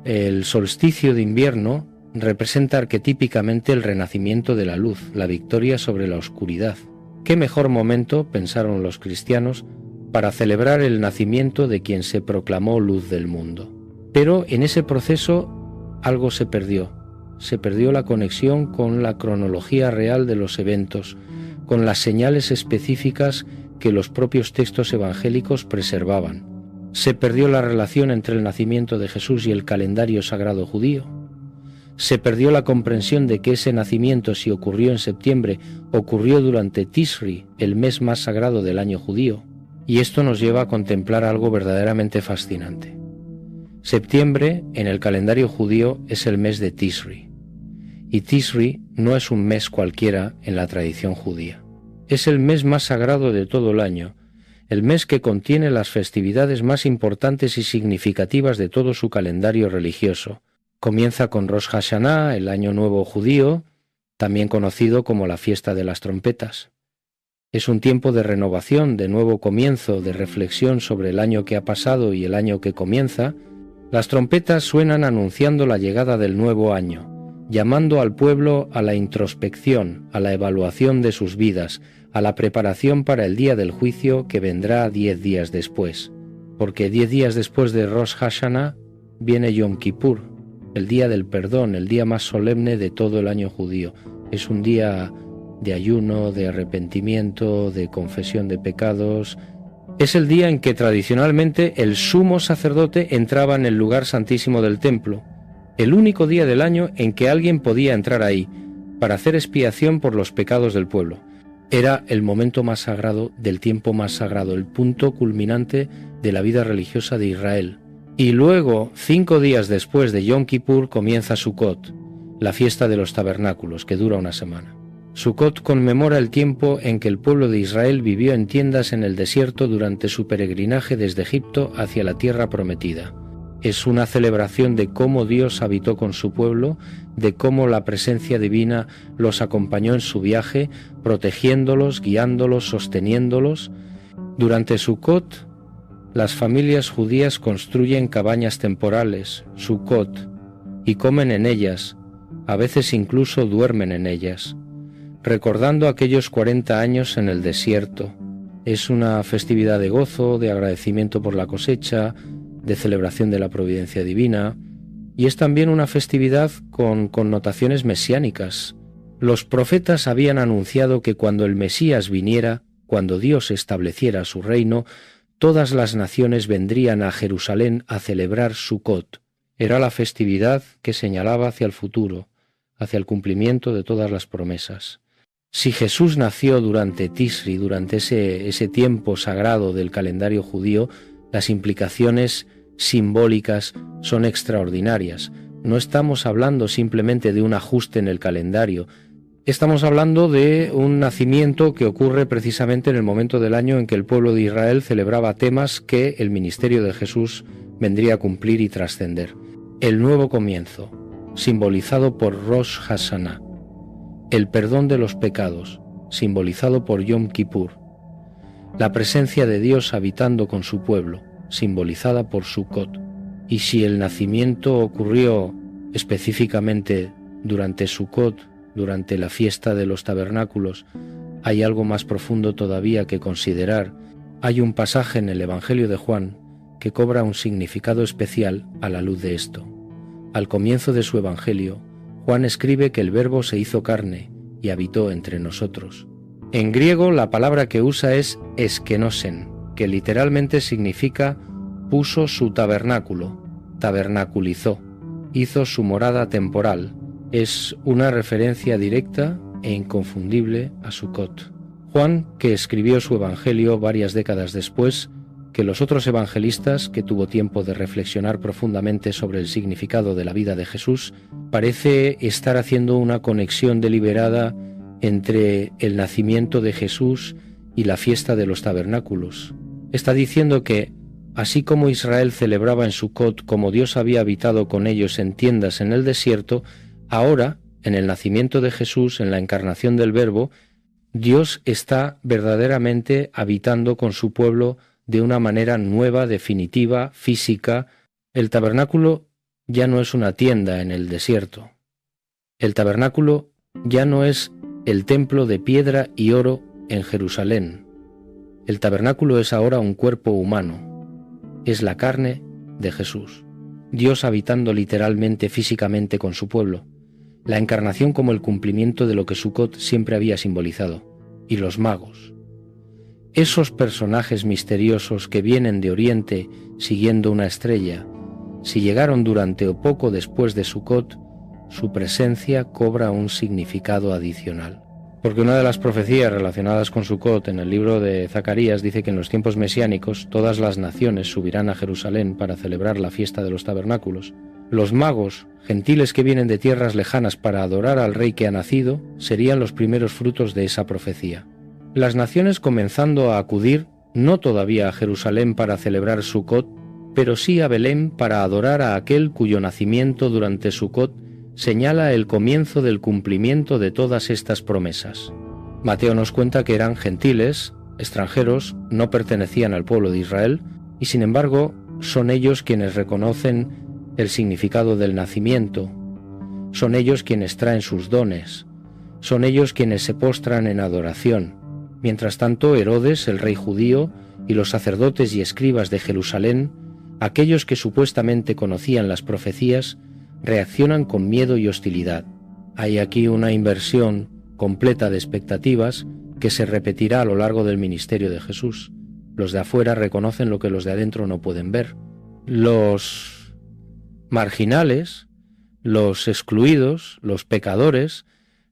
El solsticio de invierno representa arquetípicamente el renacimiento de la luz, la victoria sobre la oscuridad. ¿Qué mejor momento, pensaron los cristianos, para celebrar el nacimiento de quien se proclamó luz del mundo? Pero en ese proceso algo se perdió. Se perdió la conexión con la cronología real de los eventos, con las señales específicas que los propios textos evangélicos preservaban. Se perdió la relación entre el nacimiento de Jesús y el calendario sagrado judío. Se perdió la comprensión de que ese nacimiento, si ocurrió en septiembre, ocurrió durante Tisri, el mes más sagrado del año judío. Y esto nos lleva a contemplar algo verdaderamente fascinante. Septiembre, en el calendario judío, es el mes de Tisri. Y Tisri no es un mes cualquiera en la tradición judía. Es el mes más sagrado de todo el año, el mes que contiene las festividades más importantes y significativas de todo su calendario religioso. Comienza con Rosh Hashanah, el Año Nuevo judío, también conocido como la Fiesta de las Trompetas. Es un tiempo de renovación, de nuevo comienzo, de reflexión sobre el año que ha pasado y el año que comienza. Las trompetas suenan anunciando la llegada del nuevo año, llamando al pueblo a la introspección, a la evaluación de sus vidas, a la preparación para el día del juicio que vendrá 10 días después. Porque 10 días después de Rosh Hashanah viene Yom Kippur, el día del perdón, el día más solemne de todo el año judío. Es un día de ayuno, de arrepentimiento, de confesión de pecados. Es el día en que tradicionalmente el sumo sacerdote entraba en el lugar santísimo del templo, el único día del año en que alguien podía entrar ahí para hacer expiación por los pecados del pueblo. Era el momento más sagrado del tiempo más sagrado, el punto culminante de la vida religiosa de Israel. Y luego, 5 días después de Yom Kippur, comienza Sukkot, la fiesta de los tabernáculos, que dura una semana. Sukkot conmemora el tiempo en que el pueblo de Israel vivió en tiendas en el desierto durante su peregrinaje desde Egipto hacia la tierra prometida. Es una celebración de cómo Dios habitó con su pueblo, de cómo la presencia divina los acompañó en su viaje, protegiéndolos, guiándolos, sosteniéndolos. Durante Sukkot, las familias judías construyen cabañas temporales, Sukkot, y comen en ellas, a veces incluso duermen en ellas, recordando aquellos 40 años en el desierto. Es una festividad de gozo, de agradecimiento por la cosecha, de celebración de la providencia divina, y es también una festividad con connotaciones mesiánicas. Los profetas habían anunciado que cuando el Mesías viniera, cuando Dios estableciera su reino, todas las naciones vendrían a Jerusalén a celebrar Sukkot. Era la festividad que señalaba hacia el futuro, hacia el cumplimiento de todas las promesas. Si Jesús nació durante Tisri, durante ese tiempo sagrado del calendario judío, las implicaciones simbólicas son extraordinarias. No estamos hablando simplemente de un ajuste en el calendario, estamos hablando de un nacimiento que ocurre precisamente en el momento del año en que el pueblo de Israel celebraba temas que el ministerio de Jesús vendría a cumplir y trascender. El nuevo comienzo, simbolizado por Rosh Hashanah. El perdón de los pecados, simbolizado por Yom Kippur. La presencia de Dios habitando con su pueblo, simbolizada por Sukkot. Y si el nacimiento ocurrió específicamente durante Sukkot, durante la fiesta de los tabernáculos, hay algo más profundo todavía que considerar. Hay un pasaje en el Evangelio de Juan que cobra un significado especial a la luz de esto. Al comienzo de su Evangelio, Juan escribe que el Verbo se hizo carne y habitó entre nosotros. En griego la palabra que usa es eskenosen, que literalmente significa puso su tabernáculo, tabernaculizó, hizo su morada temporal. Es una referencia directa e inconfundible a Sukkot. Juan, que escribió su Evangelio varias décadas después que los otros evangelistas, que tuvo tiempo de reflexionar profundamente sobre el significado de la vida de Jesús, parece estar haciendo una conexión deliberada entre el nacimiento de Jesús y la fiesta de los tabernáculos. Está diciendo que, así como Israel celebraba en Sukkot como Dios había habitado con ellos en tiendas en el desierto, ahora, en el nacimiento de Jesús, en la encarnación del Verbo, Dios está verdaderamente habitando con su pueblo de una manera nueva, definitiva, física. El tabernáculo ya no es una tienda en el desierto. El tabernáculo ya no es el templo de piedra y oro en Jerusalén. El tabernáculo es ahora un cuerpo humano. Es la carne de Jesús. Dios habitando literalmente, físicamente con su pueblo. La encarnación como el cumplimiento de lo que Sukkot siempre había simbolizado. Y los magos. Esos personajes misteriosos que vienen de Oriente siguiendo una estrella, si llegaron durante o poco después de Sukkot, su presencia cobra un significado adicional. Porque una de las profecías relacionadas con Sukkot en el libro de Zacarías dice que en los tiempos mesiánicos todas las naciones subirán a Jerusalén para celebrar la fiesta de los tabernáculos. Los magos, gentiles que vienen de tierras lejanas para adorar al rey que ha nacido, serían los primeros frutos de esa profecía. Las naciones comenzando a acudir, no todavía a Jerusalén para celebrar Sukkot, pero sí a Belén para adorar a aquel cuyo nacimiento durante Sukkot señala el comienzo del cumplimiento de todas estas promesas. Mateo nos cuenta que eran gentiles, extranjeros, no pertenecían al pueblo de Israel, y sin embargo son ellos quienes reconocen el significado del nacimiento, son ellos quienes traen sus dones, son ellos quienes se postran en adoración. Mientras tanto, Herodes, el rey judío, y los sacerdotes y escribas de Jerusalén, aquellos que supuestamente conocían las profecías, reaccionan con miedo y hostilidad. Hay aquí una inversión completa de expectativas que se repetirá a lo largo del ministerio de Jesús. Los de afuera reconocen lo que los de adentro no pueden ver. Los marginales, los excluidos, los pecadores,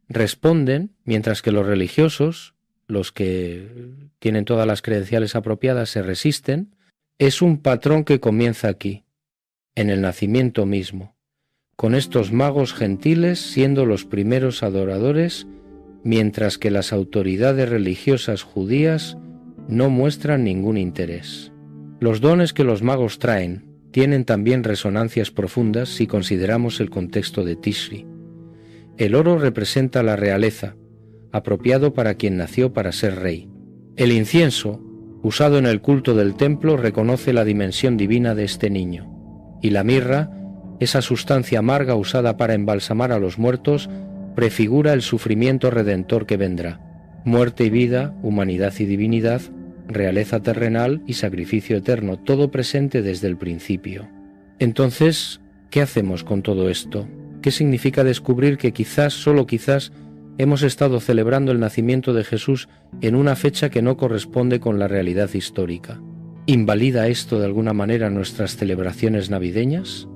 responden, mientras que los religiosos, los que tienen todas las credenciales apropiadas, se resisten. Es un patrón que comienza aquí, en el nacimiento mismo, con estos magos gentiles siendo los primeros adoradores, mientras que las autoridades religiosas judías no muestran ningún interés. Los dones que los magos traen tienen también resonancias profundas si consideramos el contexto de Tishri. El oro representa la realeza, apropiado para quien nació para ser rey. El incienso, usado en el culto del templo, reconoce la dimensión divina de este niño. Y la mirra, esa sustancia amarga usada para embalsamar a los muertos, prefigura el sufrimiento redentor que vendrá. Muerte y vida, humanidad y divinidad, realeza terrenal y sacrificio eterno, todo presente desde el principio. Entonces, ¿qué hacemos con todo esto? ¿Qué significa descubrir que quizás, solo quizás, hemos estado celebrando el nacimiento de Jesús en una fecha que no corresponde con la realidad histórica? ¿Invalida esto de alguna manera nuestras celebraciones navideñas?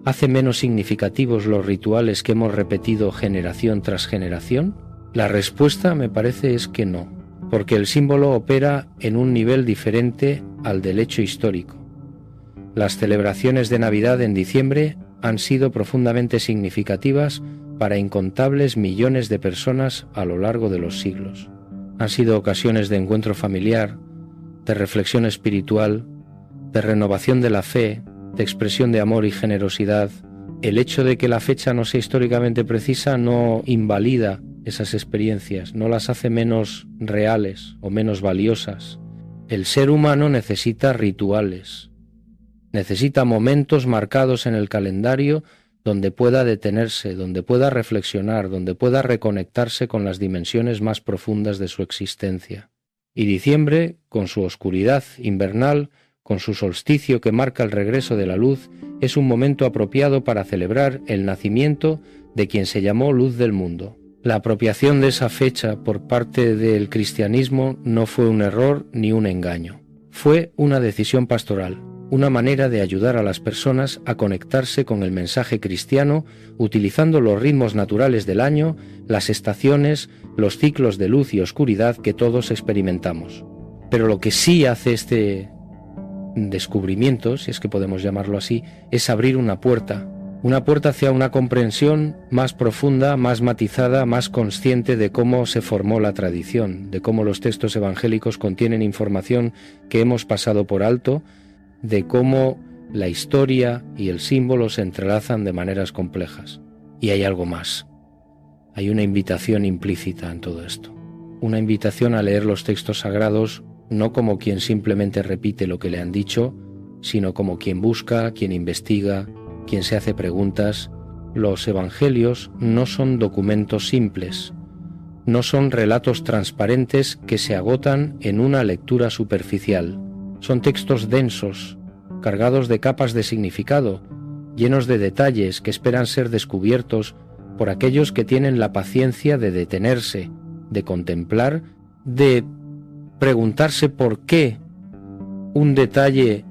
¿Hace menos significativos los rituales que hemos repetido generación tras generación? La respuesta, me parece, es que no, porque el símbolo opera en un nivel diferente al del hecho histórico. Las celebraciones de Navidad en diciembre han sido profundamente significativas para incontables millones de personas a lo largo de los siglos. Han sido ocasiones de encuentro familiar, de reflexión espiritual, de renovación de la fe, de expresión de amor y generosidad. El hecho de que la fecha no sea históricamente precisa no invalida esas experiencias, no las hace menos reales o menos valiosas. El ser humano necesita rituales, necesita momentos marcados en el calendario donde pueda detenerse, donde pueda reflexionar, donde pueda reconectarse con las dimensiones más profundas de su existencia. Y diciembre, con su oscuridad invernal, con su solsticio que marca el regreso de la luz, es un momento apropiado para celebrar el nacimiento de quien se llamó Luz del Mundo. La apropiación de esa fecha por parte del cristianismo no fue un error ni un engaño. Fue una decisión pastoral, una manera de ayudar a las personas a conectarse con el mensaje cristiano utilizando los ritmos naturales del año, las estaciones, los ciclos de luz y oscuridad que todos experimentamos. Pero lo que sí hace este descubrimiento, si es que podemos llamarlo así, es abrir una puerta hacia una comprensión más profunda, más matizada, más consciente de cómo se formó la tradición, de cómo los textos evangélicos contienen información que hemos pasado por alto, de cómo la historia y el símbolo se entrelazan de maneras complejas. Y hay algo más. Hay una invitación implícita en todo esto. Una invitación a leer los textos sagrados no como quien simplemente repite lo que le han dicho, sino como quien busca, quien investiga, quien se hace preguntas. Los evangelios no son documentos simples, no son relatos transparentes que se agotan en una lectura superficial. Son textos densos, cargados de capas de significado, llenos de detalles que esperan ser descubiertos por aquellos que tienen la paciencia de detenerse, de contemplar, de preguntarse por qué un detalle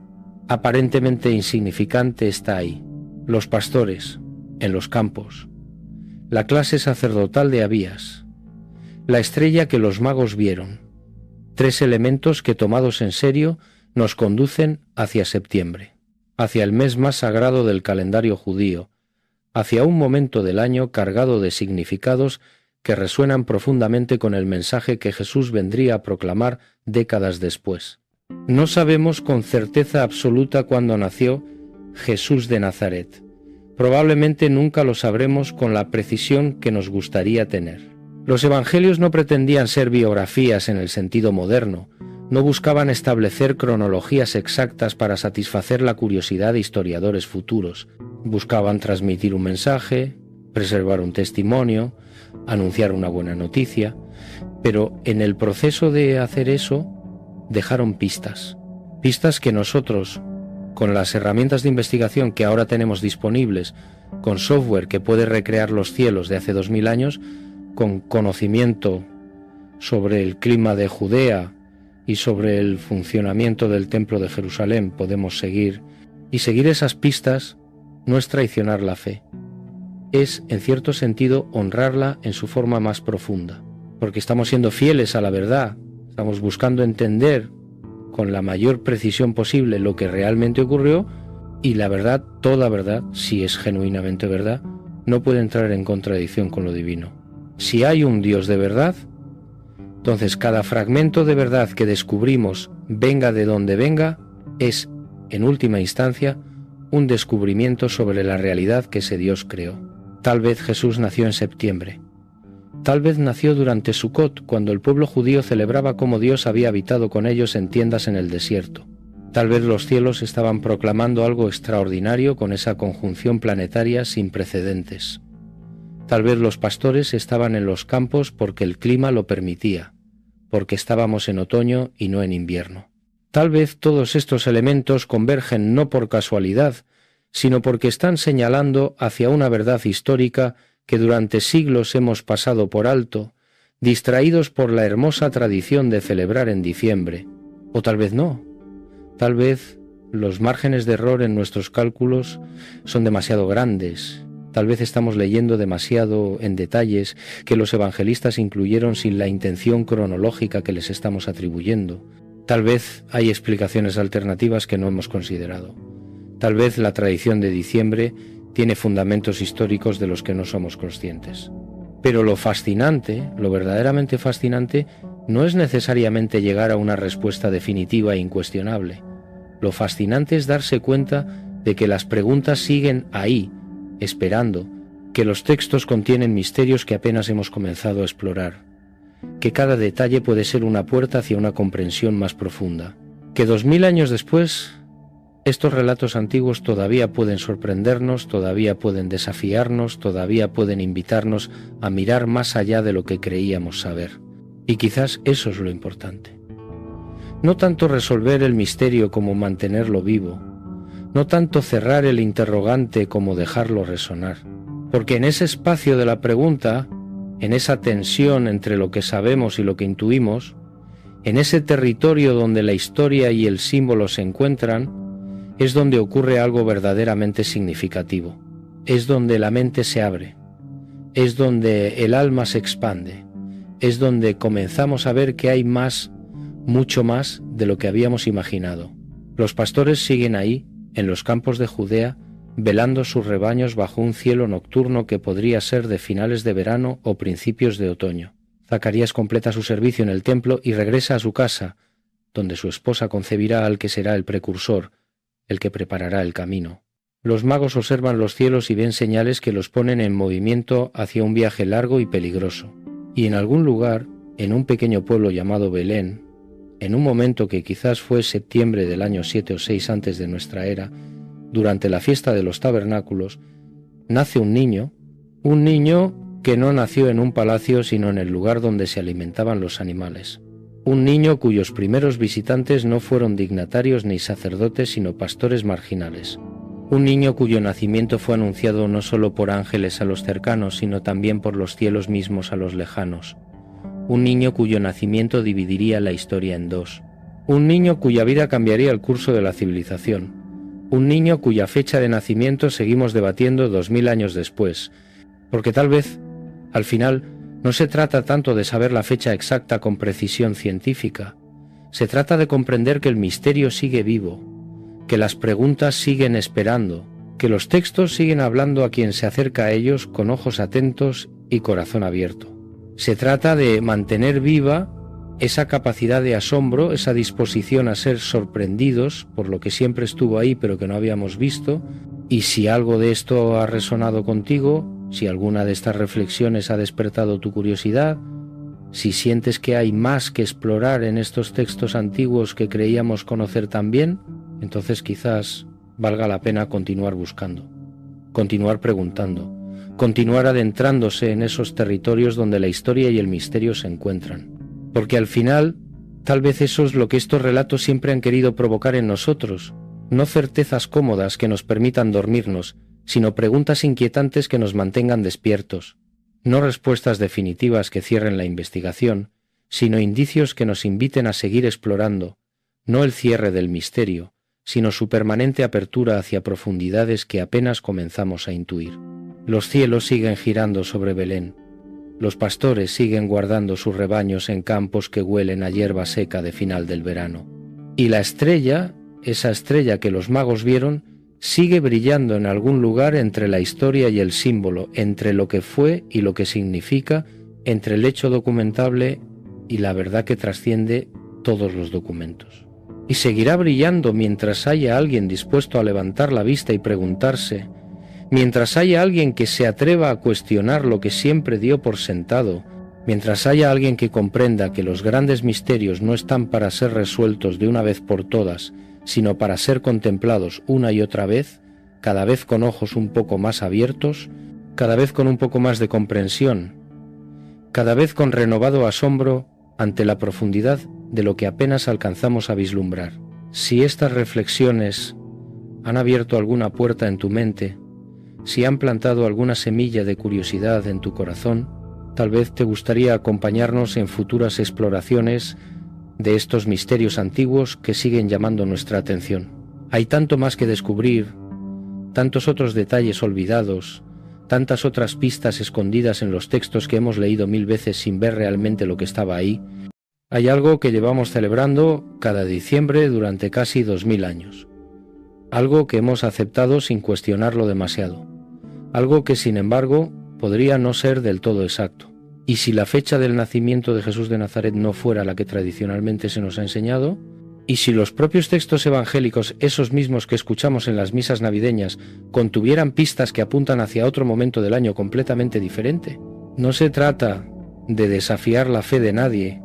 aparentemente insignificante está ahí. Los pastores, en los campos, la clase sacerdotal de Abías, la estrella que los magos vieron, 3 elementos que tomados en serio nos conducen hacia septiembre, hacia el mes más sagrado del calendario judío, hacia un momento del año cargado de significados que resuenan profundamente con el mensaje que Jesús vendría a proclamar décadas después. No sabemos con certeza absoluta cuándo nació Jesús de Nazaret. Probablemente nunca lo sabremos con la precisión que nos gustaría tener. Los evangelios no pretendían ser biografías en el sentido moderno, no buscaban establecer cronologías exactas para satisfacer la curiosidad de historiadores futuros. Buscaban transmitir un mensaje, preservar un testimonio, anunciar una buena noticia, pero en el proceso de hacer eso dejaron pistas que nosotros, con las herramientas de investigación que ahora tenemos disponibles, con software que puede recrear los cielos de hace 2000 años, con conocimiento sobre el clima de Judea y sobre el funcionamiento del Templo de Jerusalén, podemos seguir, y seguir esas pistas no es traicionar la fe, es, en cierto sentido, honrarla en su forma más profunda, porque estamos siendo fieles a la verdad, estamos buscando entender con la mayor precisión posible lo que realmente ocurrió, y la verdad, toda verdad, si es genuinamente verdad, no puede entrar en contradicción con lo divino. Si hay un Dios de verdad, entonces cada fragmento de verdad que descubrimos, venga de donde venga, es, en última instancia, un descubrimiento sobre la realidad que ese Dios creó. Tal vez Jesús nació en septiembre. Tal vez nació durante Sukkot, cuando el pueblo judío celebraba cómo Dios había habitado con ellos en tiendas en el desierto. Tal vez los cielos estaban proclamando algo extraordinario con esa conjunción planetaria sin precedentes. Tal vez los pastores estaban en los campos porque el clima lo permitía, porque estábamos en otoño y no en invierno. Tal vez todos estos elementos convergen no por casualidad, sino porque están señalando hacia una verdad histórica que durante siglos hemos pasado por alto, distraídos por la hermosa tradición de celebrar en diciembre. O tal vez no. Tal vez los márgenes de error en nuestros cálculos son demasiado grandes. Tal vez estamos leyendo demasiado en detalles que los evangelistas incluyeron sin la intención cronológica que les estamos atribuyendo. Tal vez hay explicaciones alternativas que no hemos considerado. Tal vez la tradición de diciembre tiene fundamentos históricos de los que no somos conscientes. Pero lo fascinante, lo verdaderamente fascinante, no es necesariamente llegar a una respuesta definitiva e incuestionable. Lo fascinante es darse cuenta de que las preguntas siguen ahí, esperando, que los textos contienen misterios que apenas hemos comenzado a explorar, que cada detalle puede ser una puerta hacia una comprensión más profunda, que 2000 años después estos relatos antiguos todavía pueden sorprendernos, todavía pueden desafiarnos, todavía pueden invitarnos a mirar más allá de lo que creíamos saber. Y quizás eso es lo importante. No tanto resolver el misterio como mantenerlo vivo, no tanto cerrar el interrogante como dejarlo resonar, porque en ese espacio de la pregunta, en esa tensión entre lo que sabemos y lo que intuimos, en ese territorio donde la historia y el símbolo se encuentran, es donde ocurre algo verdaderamente significativo, es donde la mente se abre, es donde el alma se expande, es donde comenzamos a ver que hay más, mucho más de lo que habíamos imaginado. Los pastores siguen ahí, en los campos de Judea, velando sus rebaños bajo un cielo nocturno que podría ser de finales de verano o principios de otoño. Zacarías completa su servicio en el templo y regresa a su casa, donde su esposa concebirá al que será el precursor, el que preparará el camino. Los magos observan los cielos y ven señales que los ponen en movimiento hacia un viaje largo y peligroso. Y en algún lugar, en un pequeño pueblo llamado Belén, en un momento que quizás fue septiembre del año 7 o 6 antes de nuestra era, durante la fiesta de los tabernáculos, nace un niño que no nació en un palacio sino en el lugar donde se alimentaban los animales. Un niño cuyos primeros visitantes no fueron dignatarios ni sacerdotes sino pastores marginales. Un niño cuyo nacimiento fue anunciado no solo por ángeles a los cercanos sino también por los cielos mismos a los lejanos. Un niño cuyo nacimiento dividiría la historia en dos. Un niño cuya vida cambiaría el curso de la civilización. Un niño cuya fecha de nacimiento seguimos debatiendo 2000 años después, porque tal vez, al final, no se trata tanto de saber la fecha exacta con precisión científica, se trata de comprender que el misterio sigue vivo, que las preguntas siguen esperando, que los textos siguen hablando a quien se acerca a ellos con ojos atentos y corazón abierto. Se trata de mantener viva esa capacidad de asombro, esa disposición a ser sorprendidos por lo que siempre estuvo ahí pero que no habíamos visto, y si algo de esto ha resonado contigo, si alguna de estas reflexiones ha despertado tu curiosidad, si sientes que hay más que explorar en estos textos antiguos que creíamos conocer tan bien, entonces quizás valga la pena continuar buscando, continuar preguntando, continuar adentrándose en esos territorios donde la historia y el misterio se encuentran. Porque al final, tal vez eso es lo que estos relatos siempre han querido provocar en nosotros, no certezas cómodas que nos permitan dormirnos, sino preguntas inquietantes que nos mantengan despiertos, no respuestas definitivas que cierren la investigación, sino indicios que nos inviten a seguir explorando, no el cierre del misterio, sino su permanente apertura hacia profundidades que apenas comenzamos a intuir. Los cielos siguen girando sobre Belén, los pastores siguen guardando sus rebaños en campos que huelen a hierba seca de final del verano, y la estrella, esa estrella que los magos vieron, sigue brillando en algún lugar entre la historia y el símbolo, entre lo que fue y lo que significa, entre el hecho documentable y la verdad que trasciende todos los documentos. Y seguirá brillando mientras haya alguien dispuesto a levantar la vista y preguntarse, mientras haya alguien que se atreva a cuestionar lo que siempre dio por sentado, mientras haya alguien que comprenda que los grandes misterios no están para ser resueltos de una vez por todas, sino para ser contemplados una y otra vez, cada vez con ojos un poco más abiertos, cada vez con un poco más de comprensión, cada vez con renovado asombro ante la profundidad de lo que apenas alcanzamos a vislumbrar. Si estas reflexiones han abierto alguna puerta en tu mente, si han plantado alguna semilla de curiosidad en tu corazón, tal vez te gustaría acompañarnos en futuras exploraciones de estos misterios antiguos que siguen llamando nuestra atención. Hay tanto más que descubrir, tantos otros detalles olvidados, tantas otras pistas escondidas en los textos que hemos leído 1000 veces sin ver realmente lo que estaba ahí. Hay algo que llevamos celebrando cada diciembre durante casi 2000 años. Algo que hemos aceptado sin cuestionarlo demasiado. Algo que, sin embargo, podría no ser del todo exacto. Y si la fecha del nacimiento de Jesús de Nazaret no fuera la que tradicionalmente se nos ha enseñado, y si los propios textos evangélicos, esos mismos que escuchamos en las misas navideñas, contuvieran pistas que apuntan hacia otro momento del año completamente diferente. No se trata de desafiar la fe de nadie,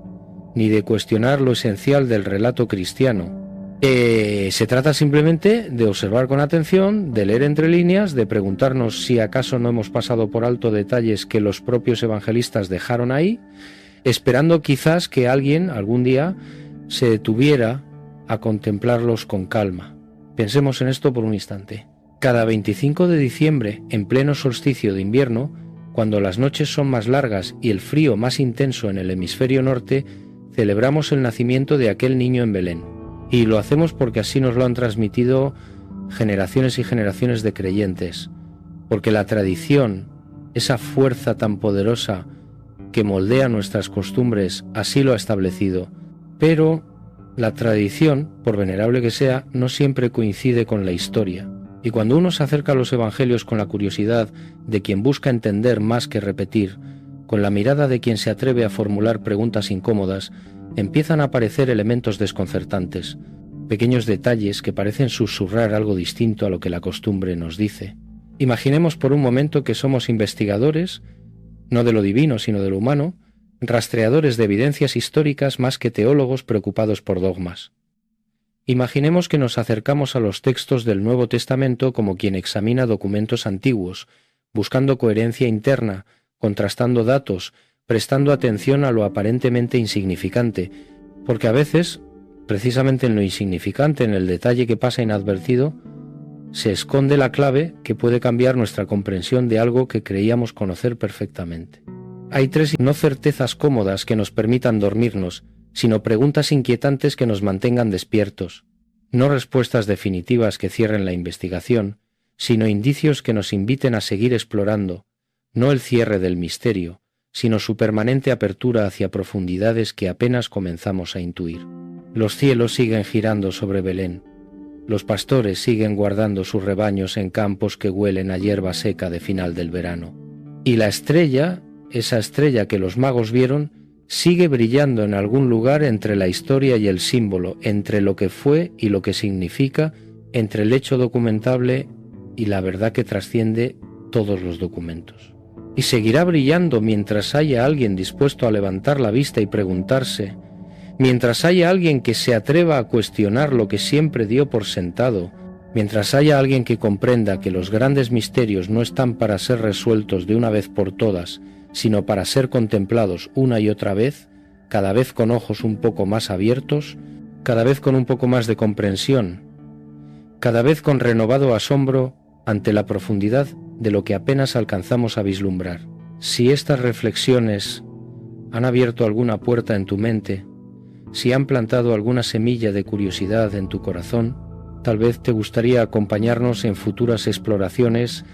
ni de cuestionar lo esencial del relato cristiano. Se trata simplemente de observar con atención, de leer entre líneas, de preguntarnos si acaso no hemos pasado por alto detalles que los propios evangelistas dejaron ahí, esperando quizás que alguien algún día se detuviera a contemplarlos con calma. Pensemos en esto por un instante. Cada 25 de diciembre, en pleno solsticio de invierno, cuando las noches son más largas y el frío más intenso en el hemisferio norte, celebramos el nacimiento de aquel niño en Belén. Y lo hacemos porque así nos lo han transmitido generaciones y generaciones de creyentes, porque la tradición, esa fuerza tan poderosa que moldea nuestras costumbres, así lo ha establecido. Pero la tradición, por venerable que sea, no siempre coincide con la historia. Y cuando uno se acerca a los evangelios con la curiosidad de quien busca entender más que repetir, con la mirada de quien se atreve a formular preguntas incómodas, empiezan a aparecer elementos desconcertantes, pequeños detalles que parecen susurrar algo distinto a lo que la costumbre nos dice. Imaginemos por un momento que somos investigadores, no de lo divino sino de lo humano, rastreadores de evidencias históricas más que teólogos preocupados por dogmas. Imaginemos que nos acercamos a los textos del Nuevo Testamento como quien examina documentos antiguos, buscando coherencia interna, contrastando datos, prestando atención a lo aparentemente insignificante, porque a veces, precisamente en lo insignificante, en el detalle que pasa inadvertido, se esconde la clave que puede cambiar nuestra comprensión de algo que creíamos conocer perfectamente. Hay tres no certezas cómodas que nos permitan dormirnos, sino preguntas inquietantes que nos mantengan despiertos, no respuestas definitivas que cierren la investigación, sino indicios que nos inviten a seguir explorando, no el cierre del misterio, sino su permanente apertura hacia profundidades que apenas comenzamos a intuir. Los cielos siguen girando sobre Belén. Los pastores siguen guardando sus rebaños en campos que huelen a hierba seca de final del verano. Y la estrella, esa estrella que los magos vieron, sigue brillando en algún lugar entre la historia y el símbolo, entre lo que fue y lo que significa, entre el hecho documentable y la verdad que trasciende todos los documentos. Y seguirá brillando mientras haya alguien dispuesto a levantar la vista y preguntarse, mientras haya alguien que se atreva a cuestionar lo que siempre dio por sentado, mientras haya alguien que comprenda que los grandes misterios no están para ser resueltos de una vez por todas, sino para ser contemplados una y otra vez, cada vez con ojos un poco más abiertos, cada vez con un poco más de comprensión, cada vez con renovado asombro ante la profundidad de lo que apenas alcanzamos a vislumbrar. Si estas reflexiones han abierto alguna puerta en tu mente, si han plantado alguna semilla de curiosidad en tu corazón, tal vez te gustaría acompañarnos en futuras exploraciones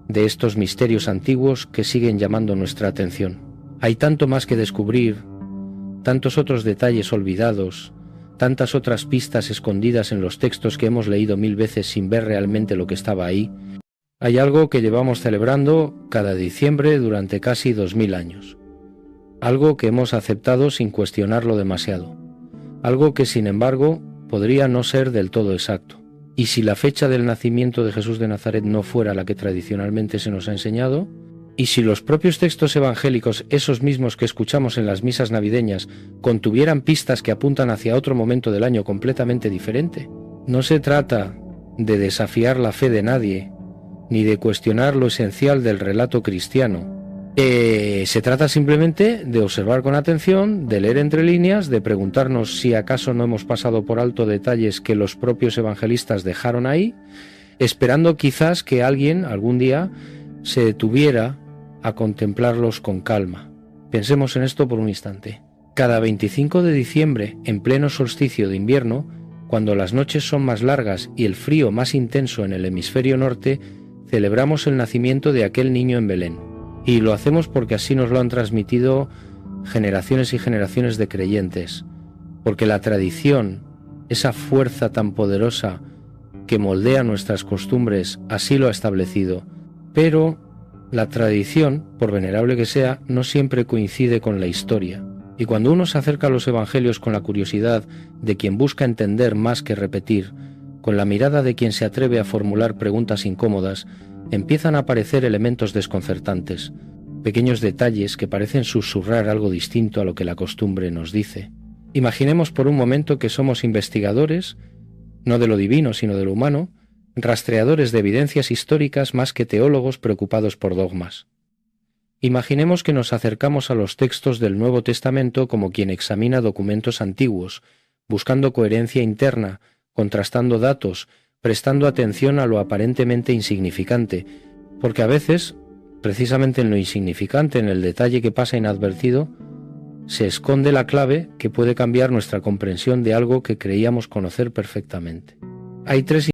de estos misterios antiguos que siguen llamando nuestra atención. Hay tanto más que descubrir, tantos otros detalles olvidados, tantas otras pistas escondidas en los textos que hemos leído 1000 veces sin ver realmente lo que estaba ahí. Hay algo que llevamos celebrando cada diciembre durante casi 2000 años. Algo que hemos aceptado sin cuestionarlo demasiado. Algo que, sin embargo, podría no ser del todo exacto. Y si la fecha del nacimiento de Jesús de Nazaret no fuera la que tradicionalmente se nos ha enseñado, y si los propios textos evangélicos, esos mismos que escuchamos en las misas navideñas, contuvieran pistas que apuntan hacia otro momento del año completamente diferente. No se trata de desafiar la fe de nadie, ni de cuestionar lo esencial del relato cristiano. Se trata simplemente de observar con atención, de leer entre líneas, de preguntarnos si acaso no hemos pasado por alto detalles que los propios evangelistas dejaron ahí, esperando quizás que alguien algún día se detuviera a contemplarlos con calma. Pensemos en esto por un instante. Cada 25 de diciembre, en pleno solsticio de invierno, cuando las noches son más largas y el frío más intenso en el hemisferio norte, celebramos el nacimiento de aquel niño en Belén. Y lo hacemos porque así nos lo han transmitido generaciones y generaciones de creyentes, porque la tradición, esa fuerza tan poderosa que moldea nuestras costumbres, así lo ha establecido. Pero la tradición, por venerable que sea, no siempre coincide con la historia. Y cuando uno se acerca a los evangelios con la curiosidad de quien busca entender más que repetir, con la mirada de quien se atreve a formular preguntas incómodas, empiezan a aparecer elementos desconcertantes, pequeños detalles que parecen susurrar algo distinto a lo que la costumbre nos dice. Imaginemos por un momento que somos investigadores, no de lo divino sino de lo humano, rastreadores de evidencias históricas más que teólogos preocupados por dogmas. Imaginemos que nos acercamos a los textos del Nuevo Testamento como quien examina documentos antiguos, buscando coherencia interna, contrastando datos, prestando atención a lo aparentemente insignificante, porque a veces, precisamente en lo insignificante, en el detalle que pasa inadvertido, se esconde la clave que puede cambiar nuestra comprensión de algo que creíamos conocer perfectamente. Hay tres